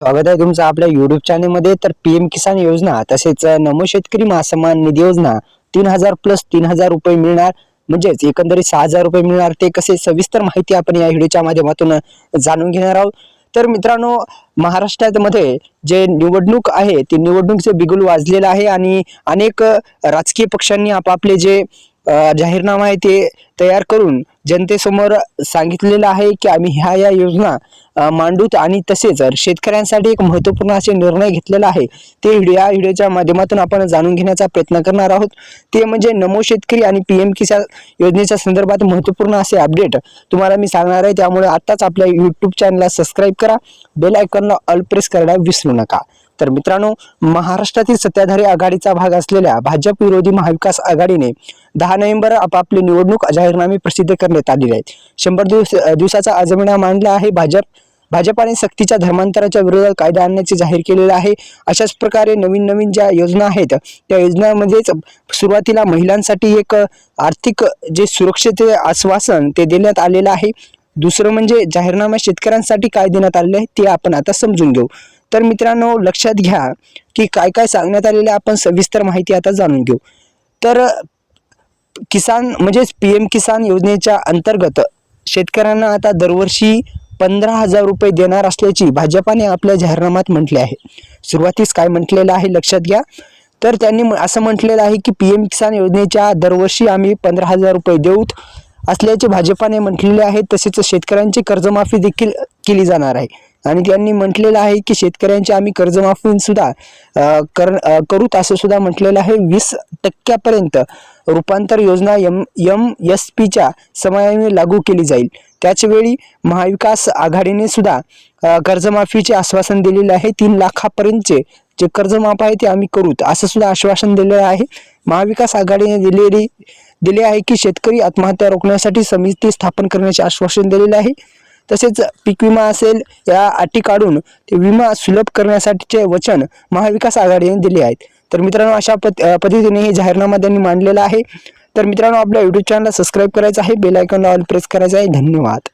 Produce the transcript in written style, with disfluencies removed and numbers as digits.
स्वागत आहे तुमचं आपल्या YouTube चॅनलमध्ये। तर पीएम किसान योजना तसेच नमो शेतकरी महासन्मान निधी योजना 3000 प्लस 3000 रुपये मिळणार, म्हणजेच एकंदरीत 6000 रुपये मिळणार। ते कसे सविस्तर माहिती आपण या व्हिडिओच्या माध्यमातून जाणून घेणार आहोत। तर मित्रांनो, महाराष्ट्रामध्ये जे निवडणूक आहे ती निवडणुकीचे बिगुल वाजलेलं आहे आणि अनेक राजकीय पक्षांनी आपापले जे जाहीरनामा आहे ते तयार करून जनतेसमोर सांगितलेलं आहे की आम्ही ह्या योजना मांडूत आणि तसेच शेतकऱ्यांसाठी एक महत्त्वपूर्ण असे निर्णय घेतलेला आहे। ते या व्हिडिओच्या माध्यमातून आपण जाणून घेण्याचा प्रयत्न करणार आहोत। ते म्हणजे नमो शेतकरी आणि पीएम किसान योजनेच्या संदर्भात महत्त्वपूर्ण असे अपडेट तुम्हाला मी सांगणार आहे। त्यामुळे आताच आपल्या YouTube चॅनलला सबस्क्राइब करा, बेल आयकॉनला ऑल प्रेस करायला विसरू नका। तर मित्रांनो, महाराष्ट्रातील सत्ताधारी आघाडीचा भाग असलेल्या भाजप विरोधी महाविकास आघाडीने 10 नोव्हेंबर आपापले निवडणूक जाहीरनामे प्रसिद्ध करण्यात आलेले आहेत। 100 दिवसाचा आजमाना मांडला आहे। भाजपाने सक्तीच्या धर्मांतराच्या विरोधात कायदा आणण्याचे जाहीर केलेले आहे। अशाच प्रकारे नवीन ज्या योजना आहेत त्या योजनांमध्येच सुरुवातीला महिलांसाठी एक आर्थिक जे सुरक्षेचे आश्वासन ते देण्यात आलेलं आहे। दुसरं म्हणजे जाहीरनामा शेतकऱ्यांसाठी काय देण्यात आले आहे ते आपण आता समजून घेऊ। तर मित्रांनो, लक्षात घ्या की काय काय सांगण्यात आलेले आपण सविस्तर माहिती आता जाणून घेऊ। तर किसान म्हणजे पीएम किसान योजनेच्या अंतर्गत शेतकऱ्यांना आता दरवर्षी 15,000 रुपये देणार असल्याची भाजपाने आपल्या जाहीरनाम्यात म्हटले आहे। सुरुवातीस काय म्हटलेलं आहे लक्षात घ्या। तर त्यांनी असं म्हटलेलं आहे की पीएम किसान योजनेच्या दरवर्षी आम्ही 15,000 रुपये देऊत असल्याचे भाजपाने म्हटलेले आहे। तसेच शेतकऱ्यांची कर्जमाफी देखील केली जाणार आहे आणि त्यांनी म्हटलेलं आहे की शेतकऱ्यांची आम्ही कर्जमाफी सुद्धा करूत असं सुद्धा म्हटलेलं आहे। 20% पर्यंत रूपांतर योजना MSPच्या समयाने लागू केली जाईल। त्याचवेळी महाविकास आघाडीने सुद्धा कर्जमाफीचे आश्वासन दिलेले आहे। 3 लाखापर्यंतचे जे कर्जमाफ आहे ते आम्ही करूत असं सुद्धा आश्वासन दिलेलं आहे। महाविकास आघाडीने दिले आहे की शेतकरी आत्महत्या रोखण्यासाठी समिती स्थापन करण्याचे आश्वासन दिलेले आहे। तसेच पीक विमा असेल या अटी काढून ते विमा सुलभ करण्यासाठीचे वचन महाविकास आघाडीने दिले आहेत। तर मित्रांनो, अशा पद्धतीने हे जाहीरनामा त्यांनी मांडलेला आहे। तर मित्रांनो, आपल्या YouTube चॅनलला सबस्क्राइब करायचं आहे, बेल आयकॉनला ऑल प्रेस करायचं आहे। धन्यवाद।